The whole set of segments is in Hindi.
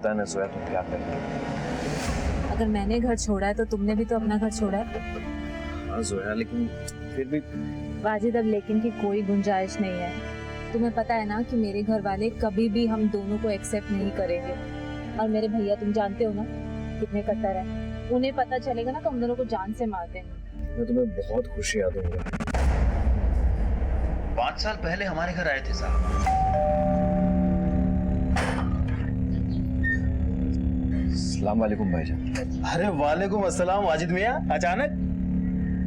पता है ना जोया तुम क्या करेंगे। अगर मैंने घर छोड़ा है तो तुमने भी तो अपना घर छोड़ा है। हाँ जोया, लेकिन फिर भी वाजिद, अब लेकिन की कोई गुंजाइश नहीं है। तुम्हें पता है ना कि मेरे घर वाले कभी भी हम दोनों को एक्सेप्ट नहीं करेंगे। और मेरे भैया तुम जानते हो ना कितने कट्टर हैं। उन्हें पता चलेगा ना तो हम दोनों को जान से मार देंगे। मैं तुम्हें बहुत खुशियां दूंगा। 5 साल पहले हमारे घर आए थे साहब। अस्सलाम वालेकुम भाईजान। अरे वालेकुम अस्सलाम वाजिद मियां, अचानक?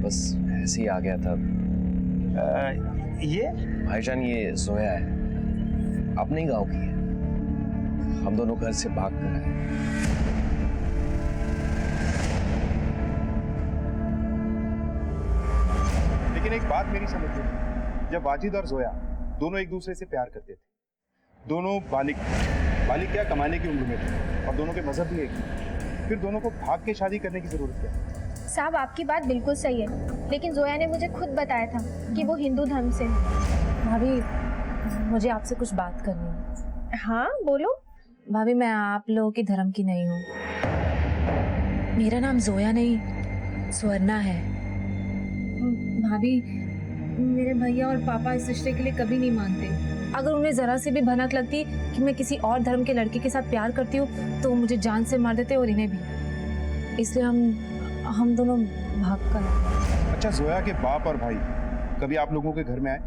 बस ऐसे ही आ गया था। ये भाईजान ये जोया है, अपने ही गांव की है। हम दोनों घर से भाग कर आए। लेकिन एक बात मेरी समझ में नहीं, जब वाजिद और जोया दोनों एक दूसरे से प्यार करते थे, दोनों बालिग क्या कमाने की उम्र में थे और दोनों के मजहब भी एक ही, फिर दोनों को भाग के शादी करने की जरूरत क्या है? साहब आपकी बात बिल्कुल सही है, लेकिन जोया ने मुझे खुद बताया था कि वो हिंदू धर्म से है। भाभी मुझे आपसे कुछ बात करनी है। हाँ बोलो। भाभी मैं आप लोगों के धर्म की नहीं हूँ। मेरा नाम जोया नहीं स्वर्णा है। भाभी मेरे भैया और पापा इस रिश्ते के लिए कभी नहीं मानते। अगर उन्हें जरा सी भी भनक लगती कि मैं किसी और धर्म के लड़के के साथ प्यार करती हूँ तो वो मुझे जान से मार देते और इन्हें भी। इसलिए हम दोनों भाग कर। अच्छा, जोया के बाप और भाई कभी आप लोगों के घर में आए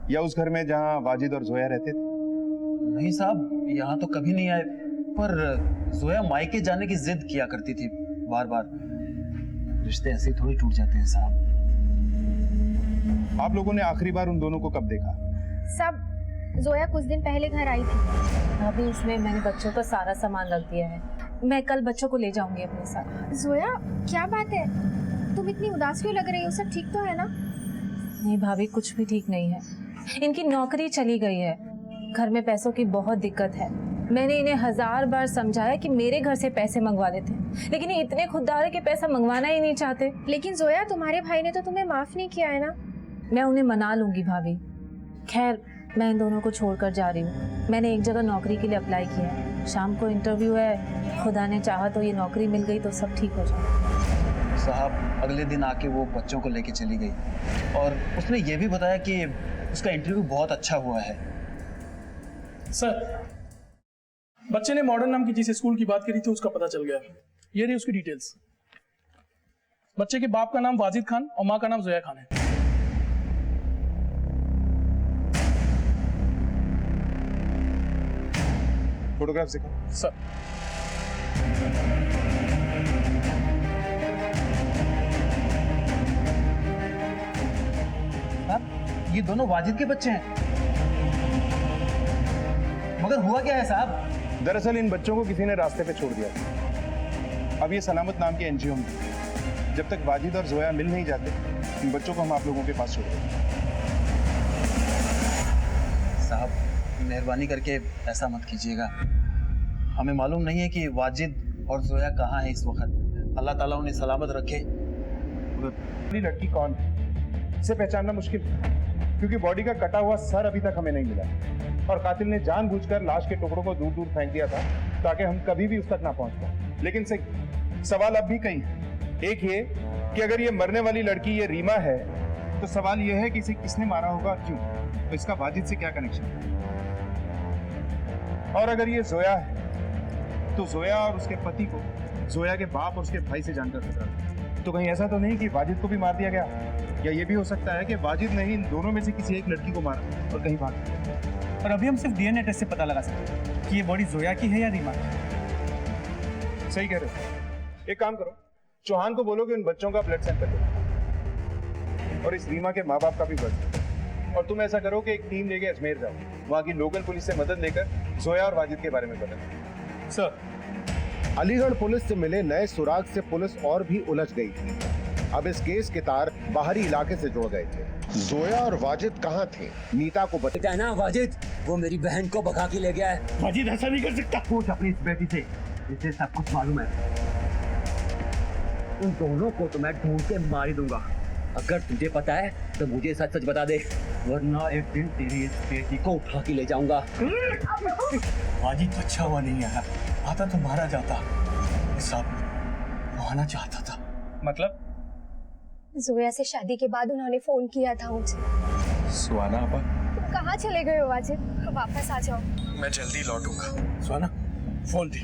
या उस घर में जहाँ वाजिद और जोया रहते थे? नहीं साहब, यहाँ तो कभी नहीं आए, पर जोया मायके जाने की जिद किया करती थी बार बार। रिश्ते ऐसे थोड़ी टूट जाते हैं साहब। आप लोगों ने आखिरी बार उन दोनों को कब देखा? साहब जोया कुछ दिन पहले घर आई थी। भाभी इसमें मैंने बच्चों का सारा सामान रख दिया है। मैं कल बच्चों को ले जाऊंगी अपने साथ। जोया क्या बात है, तुम इतनी उदास क्यों लग रही हो? सब ठीक तो है ना? नहीं भाभी कुछ भी ठीक नहीं है। इनकी नौकरी चली गई है, घर में पैसों की बहुत दिक्कत है। मैंने इन्हें 1000 बार समझाया कि मेरे घर से पैसे मंगवा लेते, लेकिन ये इतने खुददार है कि पैसा मंगवाना ही नहीं चाहते। लेकिन जोया तुम्हारे भाई ने तो तुम्हें माफ नहीं किया है ना? मैं उन्हें मना लूंगी भाभी। खैर मैं इन दोनों को छोड़कर जा रही हूँ। मैंने एक जगह नौकरी के लिए अप्लाई किया है, शाम को इंटरव्यू है। खुदा ने चाहा तो ये नौकरी मिल गई तो सब ठीक हो जाए। साहब अगले दिन आके वो बच्चों को लेके चली गई और उसने ये भी बताया कि उसका इंटरव्यू बहुत अच्छा हुआ है। सर, बच्चे ने मॉडर्न नाम की जिस स्कूल की बात करी थी उसका पता चल गया। ये रही उसकी डिटेल्स। बच्चे के बाप का नाम वाजिद खान और माँ का नाम जोया खान है। फोटोग्राफ दिखाओ। सर ये दोनों वाजिद के बच्चे हैं, मगर हुआ क्या है साहब? दरअसल इन बच्चों को किसी ने रास्ते पे छोड़ दिया। अब ये सलामत नाम की एनजीओ में, जब तक वाजिद और जोया मिल नहीं जाते इन बच्चों को हम आप लोगों के पास छोड़ देंगे। साहब मेहरबानी करके ऐसा मत कीजिएगा। हमें मालूम नहीं है कि वाजिद और जोया कहाँ है इस वक्त। अल्लाह ताला उन्हें सलामत रखे। लड़की कौन है इसे पहचानना मुश्किल, क्योंकि बॉडी का कटा हुआ सर अभी तक हमें नहीं मिला और कातिल ने जानबूझकर लाश के टुकड़ों को दूर दूर फेंक दिया था ताकि हम कभी भी उस तक ना पहुंच पाए। लेकिन सही सवाल अब भी कई है। एक ये कि अगर ये मरने वाली लड़की ये रीमा है तो सवाल ये है कि इसे किसने मारा होगा, क्यों, तो इसका वाजिद से क्या कनेक्शन है? और अगर ये जोया है तो जोया और उसके पति को जोया के बाप और उसके भाई से जानकर खतरा। तो कहीं ऐसा तो नहीं कि वाजिद को भी मार दिया गया, या ये भी हो सकता है कि वाजिद ने ही इन दोनों में से किसी एक लड़की को मारा और कहीं भाग गया। और अभी हम सिर्फ डीएनए टेस्ट से पता लगा सकते हैं कि ये बॉडी जोया की है या रीमा की। सही कह रहे हो। एक काम करो, चौहान को बोलो कि उन बच्चों का ब्लड सैंपल लो और इस रीमा के माँ बाप का भी ब्लड। और तुम ऐसा करो कि एक टीम लेके अजमेर जाओ, वहाँ की लोकल पुलिस से मदद लेकर जोया और वाजिद के बारे में बताओ। सर, अलीगढ़ पुलिस से मिले नए सुराग से पुलिस और भी उलझ गई थी। अब इस केस के तार बाहरी इलाके से जुड़ गए थे। जोया और वाजिद कहाँ थे? नीता को बताया ना वाजिद, वो मेरी बहन को भगा के ले गया है। वाजिद ऐसा नहीं कर सकता। पूछ अपनी इस बेटी से, इसे सब कुछ मालूम है। उन दोनों को तो मैं ढूंढ के मार ही दूंगा। अगर तुझे पता है तो मुझे सच सच बता दे, वरना एक दिन तेरी इस बेटी को उठा के ले जाऊंगा। वाजिद अच्छा हुआ नहीं है, आता तो मारा जाता, सब माना चाहता था। मतलब जोया से शादी के बाद उन्होंने फोन किया था मुझे। सुहाना आपा, तुम कहाँ चले गए हो वाजिद? वापस आ जाओ। मैं जल्दी लौटूंगा। सुहाना, फोन दे,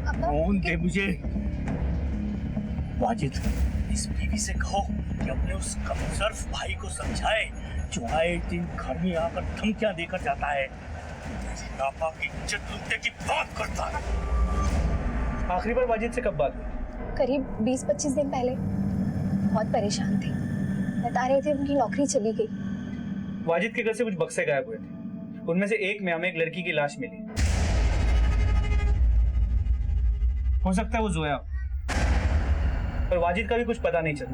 अब्बा, फोन दे मुझे। वाजिद, इस बीवी से कहो कि अपने उस कमजोर भाई को समझाए जो आए दिन घर में आकर धमकियां देकर जाता है, पापा की इज्जत लूटने की बात करता है। आखिरी बार वाजिद से कब बात हुई? करीब 20-25 दिन पहले। बहुत परेशान थे, बता रहे थे उनकी नौकरी चली गई। वाजिद के घर से कुछ बक्से गायब हुए थे, उनमें से एक में हमें एक लड़की की लाश मिली। हो सकता है वो जोया, पर वाजिद का भी कुछ पता नहीं चला।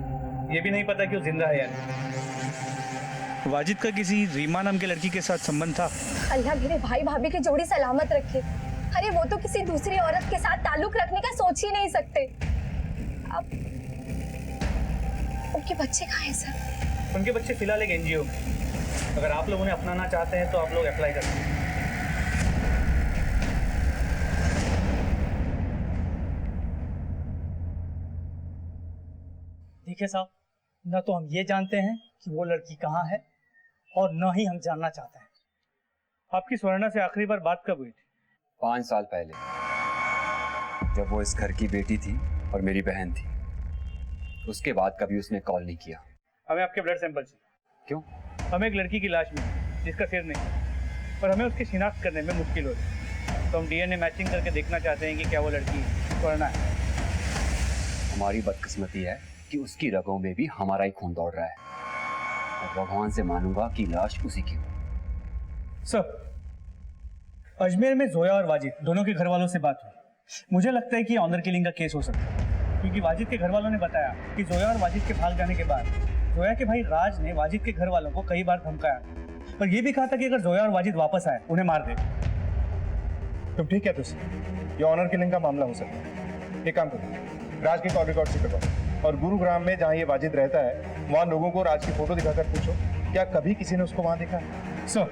ये भी नहीं पता कि वो जिंदा है या नहीं। वाजिद का किसी रीमा नाम की लड़की के साथ संबंध था? अल्लाह मेरे भाई भाभी की जोड़ी सलामत रखे। अरे वो तो किसी दूसरी औरत के साथ ताल्लुक रखने का सोच ही नहीं सकते। अब उनके बच्चे कहाँ हैं सर? उनके बच्चे फिलहाल एक एनजीओ में। अगर आप लोग उन्हें अपनाना चाहते हैं तो आप लोग अप्लाई कर सकते हैं। देखिए साहब, न तो हम ये जानते हैं कि वो लड़की कहाँ है और न ही हम जानना चाहते हैं। आपकी स्वर्णा से आखिरी बार बात कब हुई थी? 5 साल पहले, जब वो इस घर की बेटी थी और मेरी बहन थी। उसके बाद कभी उसने कॉल नहीं किया। हमें आपके ब्लड सैंपल चाहिए। क्यों? हमें एक लड़की की लाश मिली जिसका सिर नहीं, पर हमें उसकी शिनाख्त करने में मुश्किल हो रही है। तो हम डीएनए मैचिंग करके देखना चाहते हैं कि क्या वो लड़की स्वर्णा है। हमारी बदकिस्मती है कि उसकी रगों में भी हमारा ही खून दौड़ रहा है, और भगवान से मानूंगा कि लाश उसी की हो। सर, अजमेर में जोया और वाजिद दोनों के घर वालों से बात हुई। मुझे लगता है कि ऑनर किलिंग का केस हो सकता है, क्योंकि वाजिद के घर वालों ने बताया कि जोया और वाजिद के भाग जाने के बाद जोया के भाई राज ने वाजिद के घर वालों को कई बार धमकाया, पर यह भी कहा था कि अगर जोया और वाजिद वापस आए उन्हें मार दे। तुम ठीक है? तुझसे ये ऑनर किलिंग का मामला हो सकता है। एक काम करो, राज के कॉल रिकॉर्ड से करवाओ, और गुरुग्राम में जहाँ ये वाजिद रहता है वहाँ लोगों को राज की फोटो दिखाकर पूछो क्या कभी किसी ने उसको वहाँ देखा है। सर,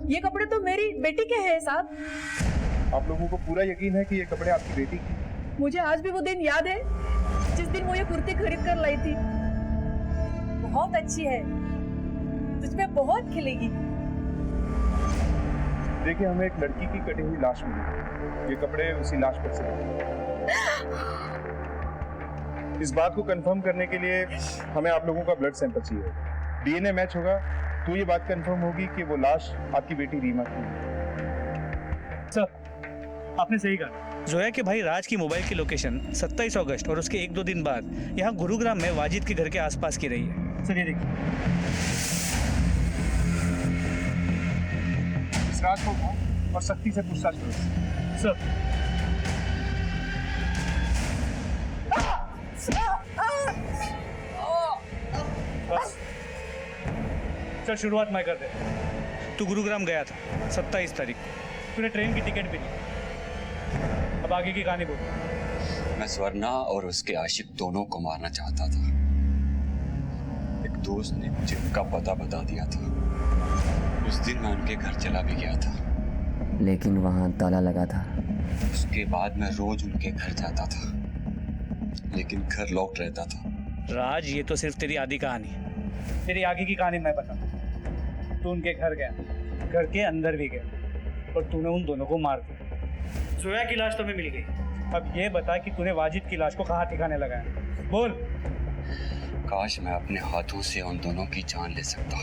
ये कपड़े तो मेरी बेटी के हैं साहब। आप लोगों को पूरा यकीन है कि ये कपड़े आपकी बेटी की? मुझे आज भी वो दिन याद है जिस दिन वो ये कुर्ती खरीद कर लाई थी। बहुत अच्छी है, तुझमें बहुत खिलेगी। देखिए, हमें एक लड़की की कटी हुई लाश मिली। ये कपड़े उसी लाश पर से मिले। इस बात को कंफर्म करने के लिए हमें आप लोगों का ब्लड सैंपल चाहिए। डीएनए मैच होगा तो ये बात कंफर्म होगी कि वो लाश आपकी बेटी रीमा की है। सर, आपने सही कहा। जोया के भाई राज की मोबाइल की लोकेशन 27 अगस्त और उसके 1-2 दिन बाद यहाँ गुरुग्राम में वाजिद के घर के आसपास की रही है। सर, ये देखिए। इस राज को उठाओ और सख्ती से पूछताछ करो। सर, बस चल, शुरुआत मैं कर दे। तू गुरुग्राम गया था 27 तारीख को, तूने ट्रेन की टिकट भी ली। अब आगे की कहानी बोल। मैं स्वर्णा और उसके आशिक दोनों को मारना चाहता था। एक दोस्त ने मुझे उनका पता बता दिया था। उस दिन मैं उनके घर चला भी गया था, लेकिन वहाँ ताला लगा था। उसके बाद मैं रोज उनके घर जाता था, लेकिन घर लॉक्ड रहता था। राज, ये तो सिर्फ तेरी आधी कहानी है। तेरी आगे की कहानी मैं बताऊं। तू उनके घर गया, घर के अंदर भी गया, और तूने उन दोनों को मार दिया। जोया की लाश तुम्हें मिल गई। अब ये बता कि तूने वाजिद की लाश को कहाँ ठिकाने लगाया? बोल। काश मैं अपने हाथों से उन दोनों की जान ले सकता।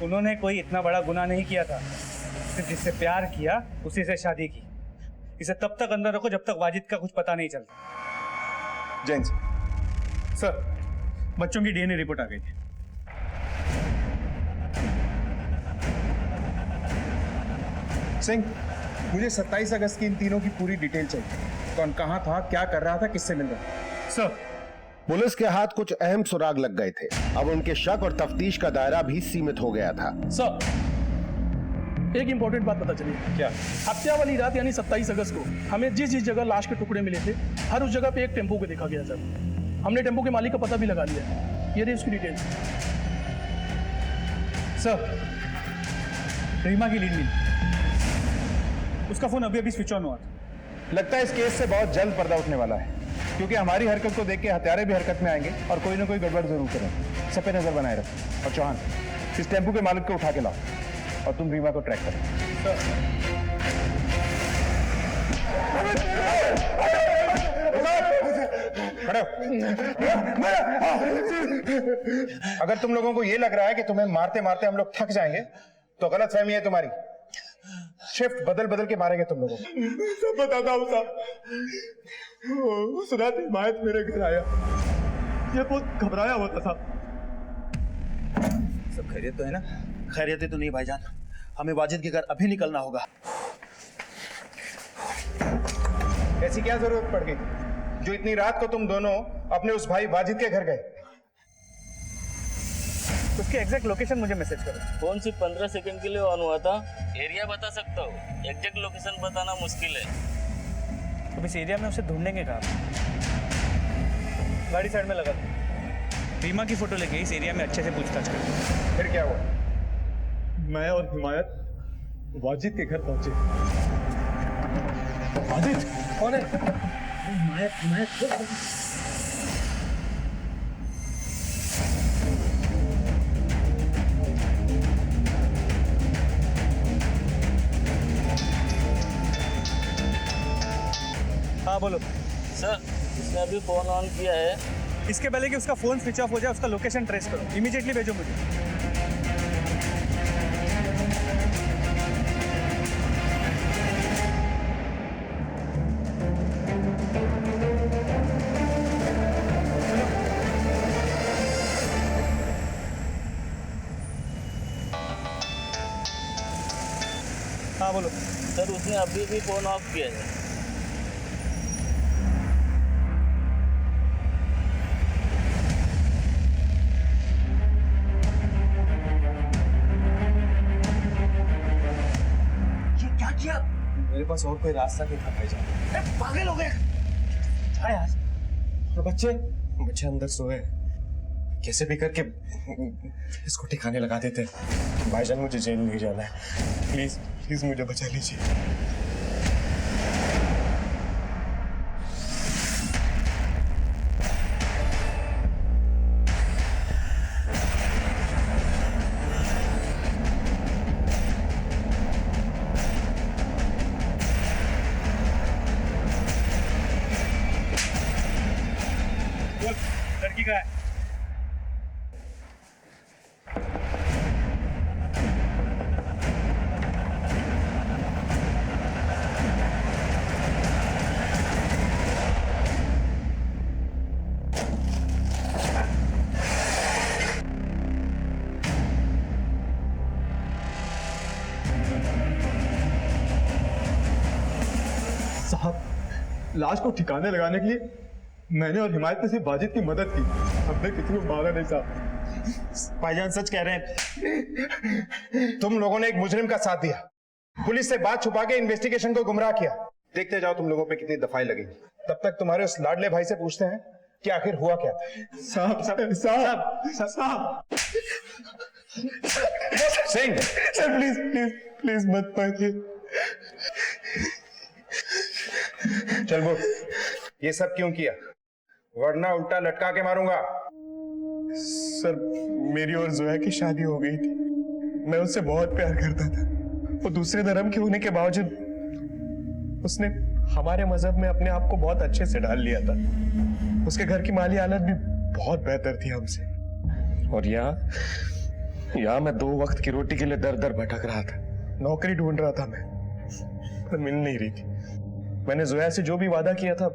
उन्होंने कोई इतना बड़ा गुनाह नहीं किया था। सिर्फ जिससे प्यार किया उसी से शादी की। इसे तब तक अंदर रखो जब तक वाजिद का कुछ पता नहीं चलता। जैन सर, बच्चों की डीएनए रिपोर्ट आ गई थी। सिंह, मुझे 27 अगस्त की इन तीनों की पूरी डिटेल चाहिए। कौन कहाँ था, क्या कर रहा था, किससे मिल रहा था? सर, पुलिस के हाथ कुछ अहम सुराग लग गए थे। अब उनके शक और तफ्तीश का दायरा भी सीमित हो गया था। सर, एक इंपॉर्टेंट बात पता चली। क्या? हत्या वाली रात यानी 27 अगस्त को हमें जिस जिस जगह लाश के टुकड़े मिले थे, हर उस जगह पे एक टेम्पो को देखा गया सर। हमने टेम्पो के मालिक का पता भी लगा लिया है। ये रही उसकी डिटेल्स। सर, रीमा की लीड मिली, उसका फोन अभी अभी स्विच ऑन हुआ था। लगता है इस केस से बहुत जल्द पर्दा उठने वाला है, क्योंकि हमारी हरकत को देख के हत्यारे भी हरकत में आएंगे और कोई ना कोई गड़बड़ जरूर करें। सब पे नजर बनाए रखो। और चौहान, इस टेम्पो के मालिक को उठा के लाओ और तुम रीमा को ट्रैक करो। खड़े हो। अगर तुम लोगों को ये लग रहा है कि तुम्हें मारते मारते हम लोग थक जाएंगे तो गलत फहमी है तुम्हारी। शिफ्ट बदल बदल के मारेंगे तुम लोगों को। सब बताता हूँ साहब। उस रात हिमायत मेरे घर आया, ये बहुत घबराया हुआ था साहब। सब खैरियत तो है ना? खैरियत तो नहीं भाईजान, हमें वाजिद के घर अभी निकलना होगा। ऐसी क्या जरूरत पड़ गई जो इतनी रात को तुम दोनों अपने उस भाई वाजिद के घर गए? उसकी एग्जैक्ट लोकेशन मुझे मैसेज करो। फोन सिर्फ 15 सेकंड के लिए ऑन हुआ था। एरिया बता सकता हूँ, एग्जैक्ट लोकेशन बताना मुश्किल है। अब इस एरिया में उसे ढूंढेंगे कहाँ? गाड़ी साइड में लगा दो। रीमा की फोटो लेके इस एरिया में अच्छे से पूछताछ करो। फिर क्या हुआ? मैं और हिमायत वाजिद के घर पहुंचे। वाजिद कौन है? हिमायत हाँ बोलो सर, उसने अभी फोन ऑन किया है। इसके पहले कि उसका फोन स्विच ऑफ हो जाए उसका लोकेशन ट्रेस करो। इमीडिएटली भेजो मुझे। हाँ बोलो सर, उसने अभी भी फोन ऑफ किया है। मेरे पास और कोई रास्ता नहीं था भाईजान। पागल हो गए। और बच्चे अंदर सोए, कैसे भी करके इसको ठिकाने लगा देते। भाईजान मुझे जेल नहीं जाना है, प्लीज प्लीज मुझे बचा लीजिए। लड़की का है। साहब, लाश को ठिकाने लगाने के लिए मैंने और हिमायत ने सिर्फ वाजिद की मदद की, हमने किसी को मारा नहीं साहब। भाईजान सच कह रहे हैं, तुम लोगों ने एक मुजरिम का साथ दिया, पुलिस से बात छुपा के इन्वेस्टिगेशन को गुमराह किया। देखते जाओ तुम लोगों पे कितनी दफाई लगेगी। तब तक तुम्हारे उस लाडले भाई से पूछते हैं कि आखिर हुआ क्या था। साहब साहब साहब साहब Singh, sir please please please मत मारिए। चल वो ये सब क्यों किया, वरना उल्टा लटका के मारूंगा। सर, मेरी और जोया की शादी हो गई थी, मैं उससे बहुत प्यार करता था। वो दूसरे धर्म के होने के बावजूद उसने हमारे मजहब में अपने आप को बहुत अच्छे से ढाल लिया था। उसके घर की माली हालत भी बहुत बेहतर थी हमसे। और यहाँ मैं 2 वक्त की रोटी के लिए दर दर भटक रहा था। नौकरी ढूंढ रहा था मैं, पर मिल नहीं रही थी। मैंने जोया से जो भी वादा किया था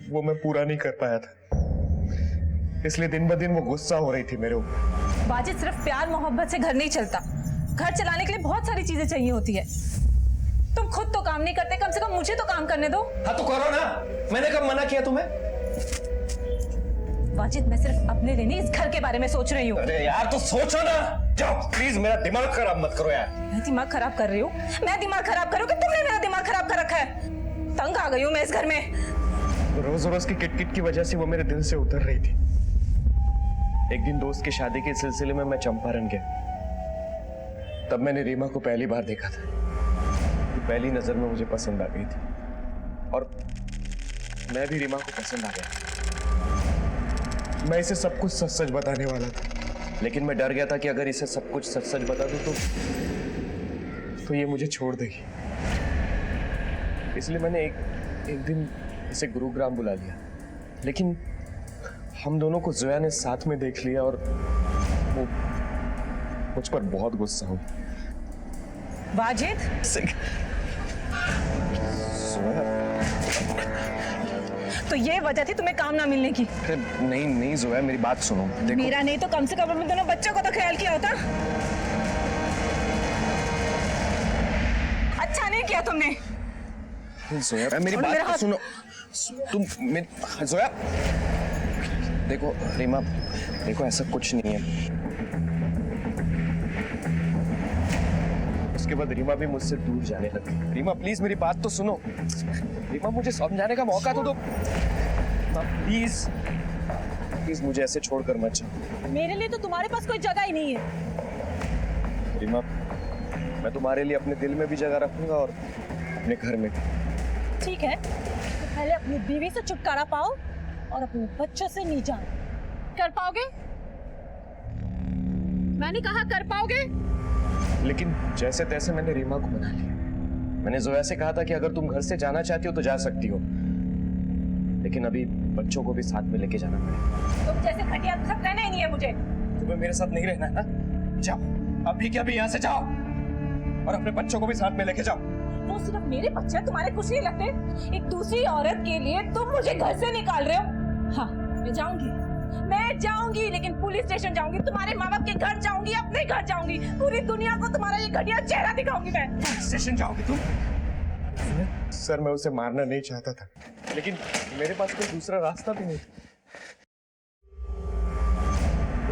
वो मैं पूरा नहीं कर पाया था, इसलिए दिन ब दिन वो गुस्सा हो रही थी मेरे ऊपर। वाजिद, सिर्फ प्यार मोहब्बत से घर नहीं चलता। घर चलाने के लिए बहुत सारी चीजें चाहिए होती है। तुम खुद तो काम नहीं करते, कम से कम मुझे तो काम करने दो। हाँ तो करो ना, मैंने कब मना किया तुम्हें? वाजिद, मैं सिर्फ अपने लिए नहीं इस घर के बारे में सोच रही हूँ। अरे यार तो सोचो ना। जाओ प्लीज, मेरा दिमाग खराब मत करो यार। मैं दिमाग खराब कर रही हूँ? मैं दिमाग खराब करूँ कि तुमने मेरा दिमाग खराब कर रखा है? तंग आ गई हूँ मैं इस घर में। रोज रोज की किटकिट की वजह से वो मेरे दिल से उतर रही थी। एक दिन दोस्त की शादी के सिलसिले में मैं चंपारण गया। तब मैंने रीमा को पहली बार देखा था। पहली नजर में मुझे पसंद आ गई थी और मैं भी रीमा को पसंद आ गया। मैं इसे सब कुछ सच सच बताने वाला था, लेकिन मैं डर गया था कि अगर इसे सब कुछ सच सच बता दूं तो ये मुझे छोड़ देगी। इसलिए मैंने एक दिन इसे गुरुग्राम बुला लिया। लेकिन हम दोनों को जोया ने साथ में देख लिया और वो मुझ पर बहुत गुस्सा हुई। वाजिद, तो ये वजह थी तुम्हें काम ना मिलने की? नहीं जोया, मेरी बात सुनो। देखो, मेरा नहीं तो कम से कम अपने दोनों बच्चों को तो ख्याल किया होता। अच्छा नहीं किया तुमने। जोया मेरी बात तो सुनो। तुम जोया, देखो रीमा, देखो ऐसा कुछ नहीं है। उसके बाद रीमा भी मुझसे दूर जाने लगी। रीमा प्लीज मेरी बात तो सुनो। रीमा मुझे समझाने का मौका तो दो। प्लीज प्लीज मुझे ऐसे छोड़कर मत जाओ। मेरे लिए तो तुम्हारे पास कोई जगह ही नहीं है। रीमा, मैं तुम्हारे लिए अपने दिल में भी जगह रखूंगा और अपने घर में भी। ठीक है, तो पहले अपनी बीवी से छुटकारा पाओ और अपने बच्चों से नहीं जाओ। कर पाओगे? मैंने कहा कर पाओगे? लेकिन जैसे तैसे मैंने रीमा को मना लिया। मैंने जोया से कहा था कि अगर तुम घर से जाना चाहती हो तो जा सकती हो, लेकिन अभी बच्चों को भी साथ में लेके जाना पड़ेगा। तुम जैसे घटिया सब रहना ही नहीं है मुझे। तुम्हें मेरे साथ नहीं रहना है ना? जाओ अभी के अभी यहाँ से जाओ और अपने बच्चों को भी साथ में लेके जाओ। वो सिर्फ मेरे बच्चे तुम्हारे कुछ नहीं लगते। एक दूसरी औरत के लिए तुम मुझे घर से निकाल रहे हो। हाँ, मैं जाऊंगी, लेकिन पुलिस स्टेशन जाऊंगी, तुम्हारे माँ बाप के घर जाऊंगी, अपने घर जाऊंगी, पूरी दुनिया को तुम्हारा ये घटिया चेहरा दिखाऊंगी मैं। पुलिस स्टेशन जाओगी तुम? सर मैं उसे मारना नहीं चाहता था, लेकिन मेरे पास कोई दूसरा रास्ता भी नहीं था।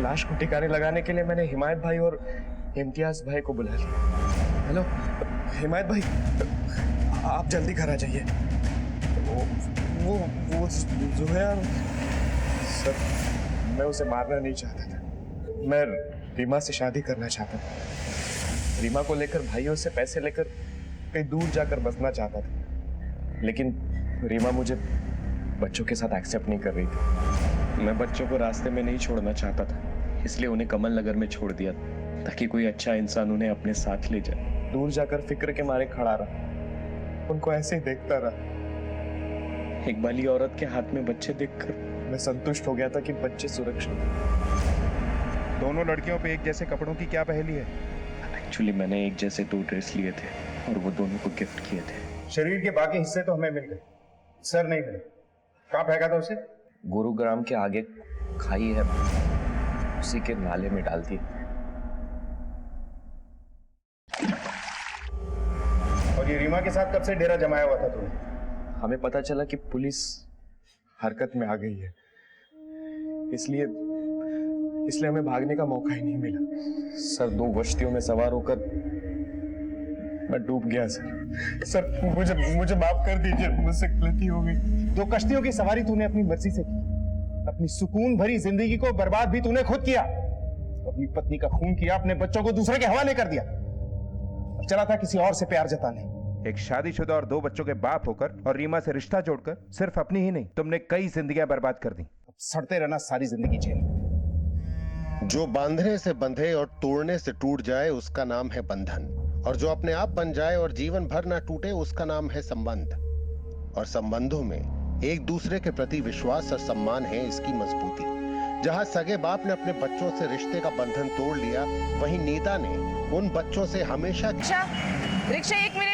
लाश को ठिकाने लगाने के लिए मैंने हिमायत भाई और इम्तियाज भाई को बुला लिया। हेलो हिमायत भाई, आप जल्दी घर आ जाइए। वो जोया। सर मैं उसे मारना नहीं चाहता था। मैं रीमा से शादी करना चाहता था। रीमा को लेकर भाइयों से पैसे लेकर कहीं दूर जाकर बसना चाहता था, लेकिन रीमा मुझे बच्चों के साथ एक्सेप्ट नहीं कर रही थी। मैं बच्चों को रास्ते में नहीं छोड़ना चाहता था, इसलिए उन्हें कमल नगर में छोड़ दिया ताकि कोई अच्छा इंसान उन्हें अपने साथ ले जाए। दूर जाकर फिक्र के मारे खड़ा रहा, उनको ऐसे ही देखता रहा। एक बाली औरत के हाथ में बच्चे देखकर मैं संतुष्ट हो गया था कि बच्चे सुरक्षित हैं। दोनों लड़कियों पे एक जैसे कपड़ों की क्या पहेली है? एक्चुअली मैंने एक जैसे 2 ड्रेस लिए थे और वो दोनों को गिफ्ट किए थे। शरीर के बाकी हिस्से तो हमें मिल गए, सर नहीं मिले। कहाँ फेंका था उसे? गुरुग्राम के आगे खाई है, उसी के नाले में डाल दी। और ये रीमा के साथ कब से डेरा जमाया हुआ था तूने? हमें पता चला कि पुलिस हरकत में आ गई है, इसलिए हमें भागने का मौका ही नहीं मिला। सर 2 कश्तियों में सवार होकर मैं डूब गया। सर मुझे माफ कर दीजिए, मुझसे गलती हो गई। 2 कश्तियों की सवारी तूने अपनी मर्जी से की, अपनी सुकून भरी जिंदगी को बर्बाद भी तूने खुद किया। अपनी पत्नी का खून किया, अपने बच्चों को दूसरे के हवाले कर दिया और चला था किसी और से प्यार जताने। एक शादीशुदा और 2 बच्चों के बाप होकर और रीमा से रिश्ता जोड़कर सिर्फ अपनी ही नहीं, तुमने कई जिंदगियां बर्बाद कर दी। अब सड़ते रहना सारी जिंदगी झेल। जो बांधने से बंधे और तोड़ने से टूट जाए उसका नाम है बंधन, और जो अपने आप बन जाए और जीवन भर ना टूटे उसका नाम है संबंध। और संबंधों में एक दूसरे के प्रति विश्वास और सम्मान है इसकी मजबूती। जहां सगे बाप ने अपने बच्चों से रिश्ते का बंधन तोड़ लिया, वहीं नीता ने उन बच्चों से हमेशा रिक्शा 1 मिनट।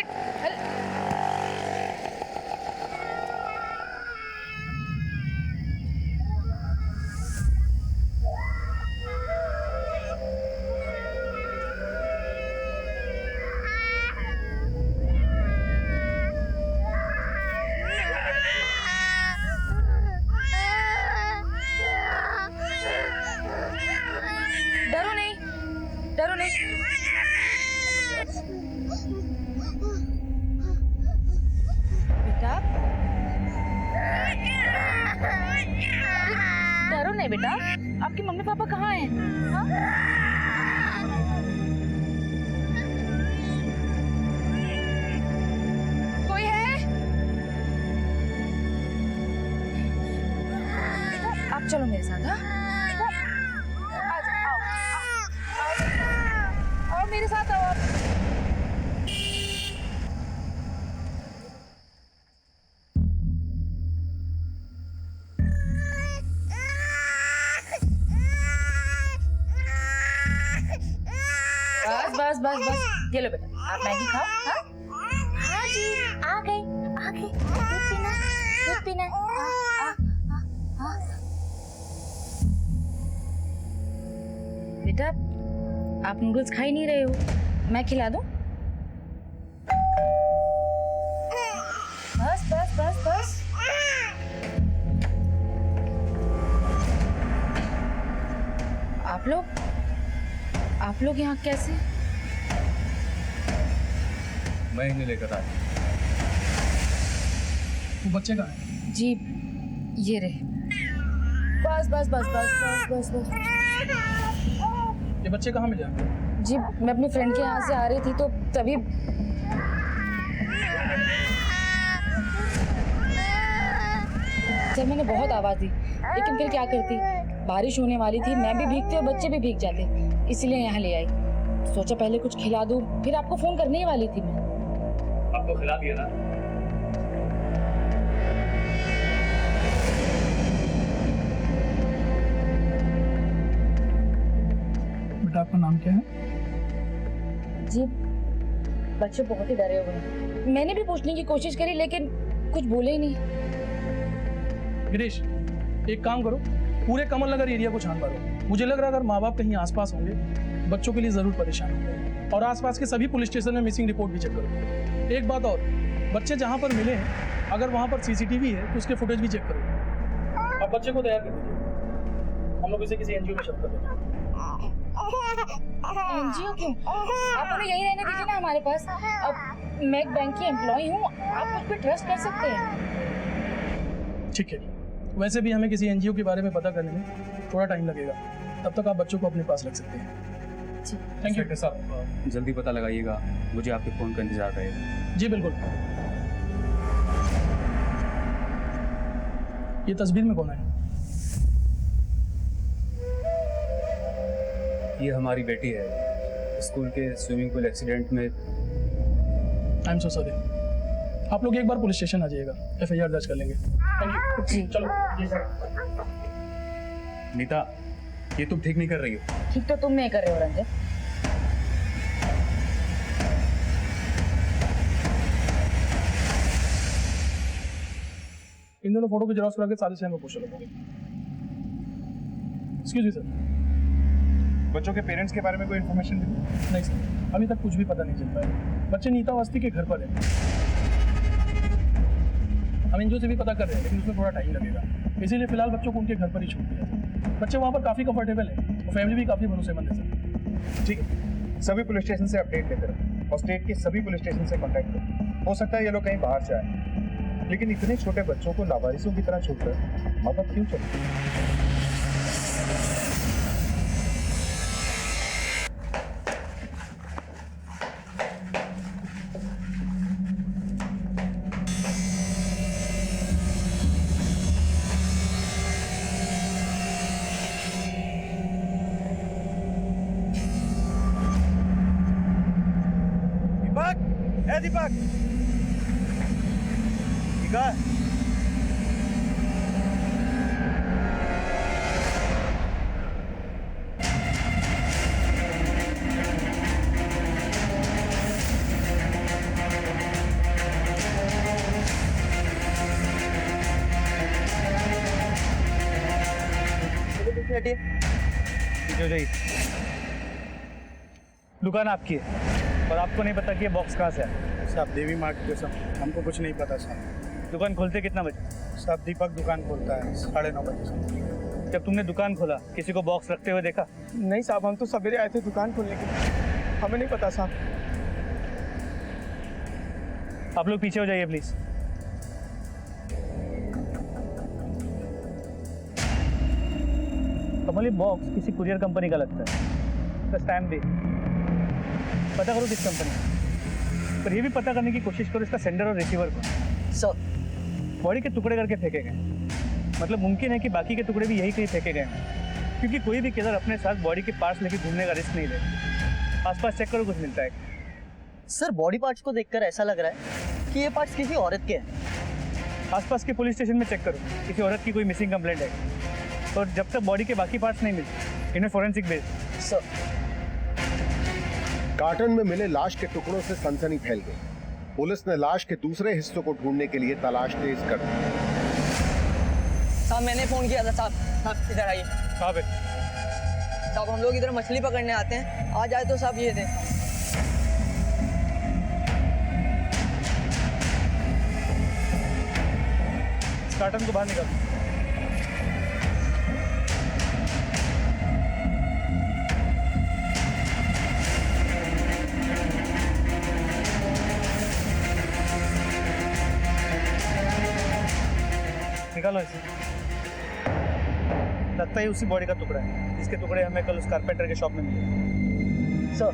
बेटा? आपके मम्मी पापा कहाँ हैं? हाँ? कोई है? बेटा, आप चलो मेरे साथ। हाँ? आओ मेरे साथ आओ आप। बस बस बस बस, ये लो बेटा, आप मैगी खाओ। हाँ हाँ जी, आ गई दूध पीना बेटा, आप नूडल्स खा ही नहीं रहे हो, मैं खिला दूं? बस बस बस बस। आप लोग यहाँ कैसे? मैं इन्हें लेकर आया। वो बच्चे कहाँ हैं? जी ये रहे। बस बस बस बस बस बस बस। ये बच्चे कहाँ मिले आपको? जी मैं अपनी फ्रेंड के यहाँ से आ रही थी तो तभी सर मैंने बहुत आवाज दी, लेकिन फिर क्या करती, बारिश होने वाली थी, मैं भी भीगती और बच्चे भी भीग जाते, इसलिए यहाँ ले आई। सोचा पहले कुछ खिला दूं, फिर आपको फोन करने ही वाली थी मैं। आपको खिला दिया ना? बेटा आपका नाम क्या है? जी बच्चे बहुत ही डरे हुए हैं, मैंने भी पूछने की कोशिश करी लेकिन कुछ बोले ही नहीं। गिरीश, एक काम करो, पूरे कमल नगर एरिया को छान मारो। मुझे लग रहा है अगर माँ बाप कहीं आसपास होंगे, बच्चों के लिए जरूर परेशान होंगे। और आसपास के सभी पुलिस स्टेशन में मिसिंग रिपोर्ट भी चेक करो। एक बात और, बच्चे जहाँ पर मिले हैं, अगर वहाँ पर सीसीटीवी है तो उसके फुटेज भी चेक करो। अब बच्चे को तैयार कर दीजिए, हम लोग इसे किसी एनजीओ में शिफ्ट कर देंगे। एनजीओ क्यों? आप हमें यही रहने दीजिए ना हमारे पास। अब मैं एक बैंक की एम्प्लॉय हूँ, आप मुझ पर ट्रस्ट कर सकते हैं। ठीक है, वैसे भी हमें किसी एनजीओ के बारे में पता करने में थोड़ा टाइम लगेगा, तब तक आप बच्चों को अपने पास रख सकते हैं। थैंक यू साहब, जल्दी पता लगाइएगा, मुझे आपके फोन का इंतजार रहेगा। जी बिल्कुल। ये तस्वीर में कौन है? ये हमारी बेटी है, स्कूल के स्विमिंग पूल एक्सीडेंट में। I am so sorry. आप लोग एक बार पुलिस स्टेशन आ जाइएगा, एफआईआर दर्ज कर लेंगे। Thank you. चलो जी सर। नीता, ये तुम ठीक नहीं कर रही हो। ठीक तो तुम नहीं कर रहे हो रंजन। इन दोनों फोटो को जेरॉक्स करा के सारे शहर में पूछ लो। एक्सक्यूज मी सर, बच्चों के पेरेंट्स के बारे में कोई इन्फॉर्मेशन दी? नहीं सर, अभी तक कुछ भी पता नहीं चल पाया। बच्चे नीता अवस्थी के घर पर है। हम एनजीओ से भी पता कर रहे हैं, लेकिन उसमें थोड़ा टाइम लगेगा, इसीलिए फिलहाल बच्चों को उनके घर पर ही छोड़ दिया। बच्चे वहाँ पर काफ़ी कंफर्टेबल है और फैमिली भी काफ़ी भरोसेमंद है सर। ठीक है, सभी पुलिस स्टेशन से अपडेट लेते रहो और स्टेट के सभी पुलिस स्टेशन से कांटेक्ट करो। हो सकता है ये लोग कहीं बाहर से आए, लेकिन इतने छोटे बच्चों को लावारिसों की तरह छोड़कर माँ बाप क्यों चले? दीपक, दुकान आपकी है और आपको नहीं पता कि ये बॉक्स कहाँ से है? साहब देवी मार्ट के साहब हमको कुछ नहीं पता साहब। दुकान खोलते कितना बजे? साहब दीपक दुकान खोलता है 9:30 बजे से। जब तुमने दुकान खोला किसी को बॉक्स रखते हुए देखा? नहीं साहब, हम तो सवेरे आए थे दुकान खोलने के लिए, हमें नहीं पता साहब। आप लोग पीछे हो जाइए प्लीज। कमल ये बॉक्स किसी कुरियर कंपनी का लगता है, इसका स्टैम्प भी। पता करो किस कंपनी का, पर ये भी पता करने की कोशिश करो इसका सेंडर और रिसीवर को। सर बॉडी के टुकड़े करके फेंके गए, मतलब मुमकिन है कि बाकी के टुकड़े भी यही कहीं फेंके गए हैं, क्योंकि कोई भी किलर अपने साथ बॉडी के पार्ट्स लेके घूमने का रिस्क नहीं लेता। आसपास चेक करो, कुछ मिलता है। सर बॉडी पार्ट्स को देखकर ऐसा लग रहा है कि ये पार्ट्स किसी औरत के हैं। आसपास के पुलिस स्टेशन में चेक करो, किसी औरत की कोई मिसिंग कंप्लेंट है, और जब तक बॉडी के बाकी पार्ट्स नहीं मिलते इन्हें फॉरेंसिक भेज। सर कार्टन में मिले लाश के टुकड़ों से सनसनी फैल गई। पुलिस ने लाश के दूसरे हिस्सों को ढूंढने के लिए तलाश तेज कर दी। साहब मैंने फोन किया था साहब इधर आइए। कहाँ पे? साहब हम लोग इधर मछली पकड़ने आते हैं, आ जाए तो साहब ये दें। कार्टन को बाहर निकाल। निकालो इसे। लगता है उसी बॉडी का टुकड़ा है जिसके टुकड़े हमें कल उस कारपेंटर के शॉप में मिले। सर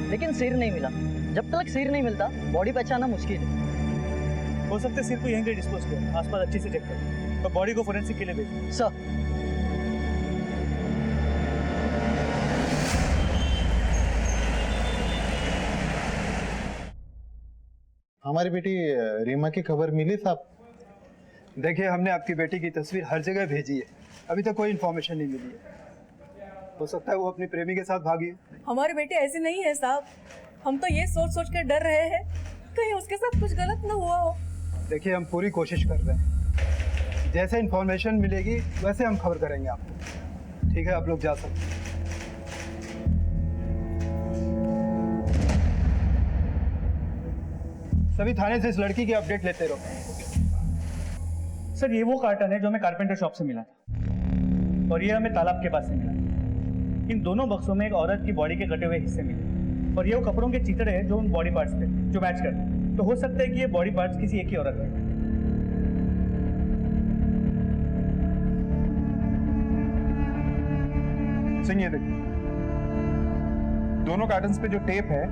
लेकिन सिर नहीं मिला। जब तक सिर नहीं मिलता बॉडी पहचानना मुश्किल है। हो सकता है सिर को यहीं कहीं डिस्पोज किया, आसपास अच्छे से चेक करो, तो बॉडी को फोरेंसिक के लिए भेजो। सर हमारी बेटी रीमा की खबर मिली साहब? देखिए हमने आपकी बेटी की तस्वीर हर जगह भेजी है, अभी तक कोई इन्फॉर्मेशन नहीं मिली है। हो सकता है वो अपनी प्रेमी के साथ भागी है। हमारी बेटी ऐसी नहीं है साहब, हम तो ये सोच सोच कर डर रहे हैं कहीं उसके साथ कुछ गलत न हुआ हो। देखिए हम पूरी कोशिश कर रहे हैं, जैसे इन्फॉर्मेशन मिलेगी वैसे हम खबर करेंगे आपको। ठीक है, आप लोग जा सकते हैं। सभी थाने से इस लड़की की अपडेट लेते रहो। सर ये वो कार्टन है जो हमें कारपेंटर शॉप से मिला था, और ये हमें तालाब के पास से मिला। इन दोनों बक्सों में एक औरत की बॉडी के कटे हुए हिस्से मिले, और ये वो कपड़ों के चितड़े हैं जो उन बॉडी पार्ट्स पे जो मैच करते हैं। तो हो सकता है कि ये बॉडी पार्ट्स किसी एक ही औरत के। सिंह ये देखिए, दोनों कार्टन्स पे जो टेप है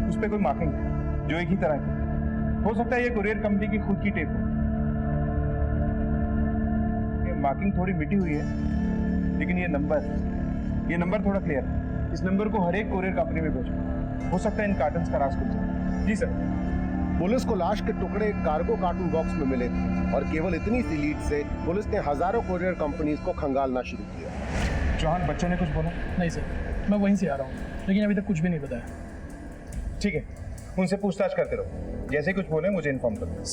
उस पे कोई मार्किंग है जो एक ही तरह की। हो सकता है ये कुरियर कंपनी की खुद की टेप हो। ये मार्किंग थोड़ी मिटी हुई है, लेकिन ये नंबर थोड़ा क्लियर है। इस नंबर को हर एक कुरियर कंपनी में भेजो। हो सकता है इन कार्टन्स का राज खुल जाए। जी सर। पुलिस को लाश के टुकड़े कार्गो कार्टून बॉक्स में मिले थे, और केवल इतनी सी लीड से पुलिस ने हजारों कुरियर कंपनीज को खंगालना शुरू किया। चौहान, बच्चों ने कुछ बोला? नहीं सर, मैं वहीं से आ रहा हूँ, लेकिन अभी तक कुछ भी नहीं बताया। ठीक है, उनसे पूछताछ करते रहो, जैसे कुछ बोले मुझे इन्फॉर्म करो।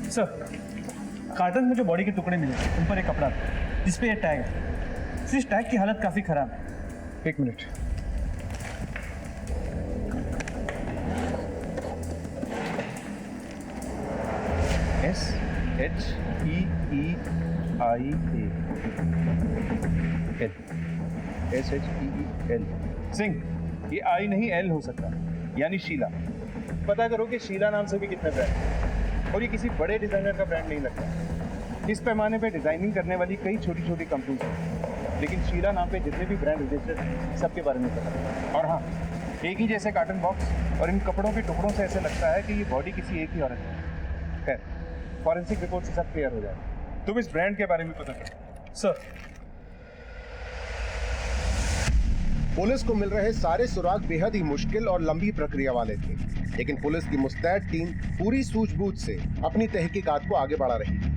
सर कार्टन में जो बॉडी के टुकड़े मिले उन पर एक कपड़ा था जिस पे ये टैग है। इस टैग की हालत काफी खराब है। एक मिनट। SHEEL। सिंह, ये आई नहीं एल हो सकता, यानी शीला। पता करो कि शीला नाम से भी कितने ब्रांड हैं, और ये किसी बड़े डिजाइनर का ब्रांड नहीं लगता। इस पैमाने पे डिजाइनिंग करने वाली कई छोटी छोटी कंपनीज हैं, लेकिन शीला नाम पे जितने भी ब्रांड रजिस्टर्ड हैं सबके बारे में पता। और हाँ, एक ही जैसे कार्टन बॉक्स और इन कपड़ों के टुकड़ों से ऐसे लगता है कि ये बॉडी किसी एक ही औरत की है। खैर, फॉरेंसिक रिपोर्ट से सब क्लियर हो जाएगा। तुम इस ब्रांड के बारे में पता करो। सर पुलिस को मिल रहे सारे सुराग बेहद ही मुश्किल और लंबी प्रक्रिया वाले थे, लेकिन पुलिस की मुस्तैद टीम पूरी सूझबूझ से अपनी तहकीकात को आगे बढ़ा रही है।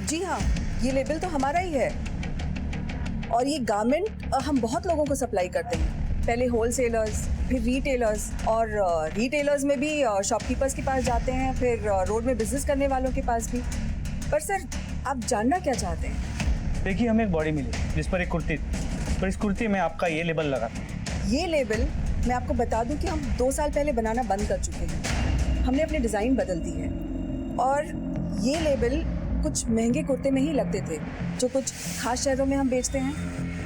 जी हाँ, ये लेबल तो हमारा ही है, और ये गारमेंट हम बहुत लोगों को सप्लाई करते हैं। पहले होलसेलर्स, फिर रिटेलर्स, और रिटेलर्स में भी शॉपकीपर्स के पास जाते हैं, फिर रोड में बिजनेस करने वालों के पास भी। पर सर, आप जानना क्या चाहते हैं? देखिए, हमें एक बॉडी मिली जिस पर एक कुर्ती थी, और इस कुर्ती में आपका ये लेबल लगा था। ये लेबल मैं आपको बता दूं कि हम 2 साल पहले बनाना बंद कर चुके हैं। हमने अपनी डिज़ाइन बदल दी है, और ये लेबल कुछ महंगे कुर्ते में ही लगते थे जो कुछ खास शहरों में हम बेचते हैं।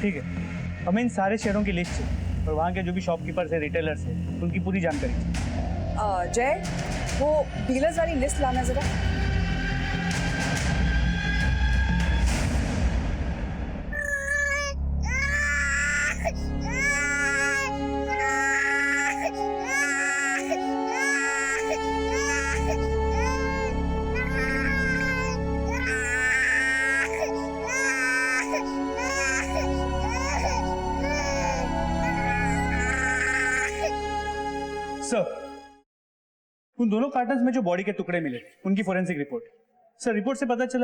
ठीक है, हमें इन सारे शहरों की लिस्ट है, और वहाँ के जो भी शॉपकीपर्स है, रिटेलर्स है, उनकी पूरी जानकारी। जय, वो डीलर्स वाली लिस्ट लाना जरा। सर, उन दोनों कार्टन्स में जो बॉडी के टुकड़े मिले उनकी फोरेंसिक रिपोर्ट। सर, रिपोर्ट से पता चला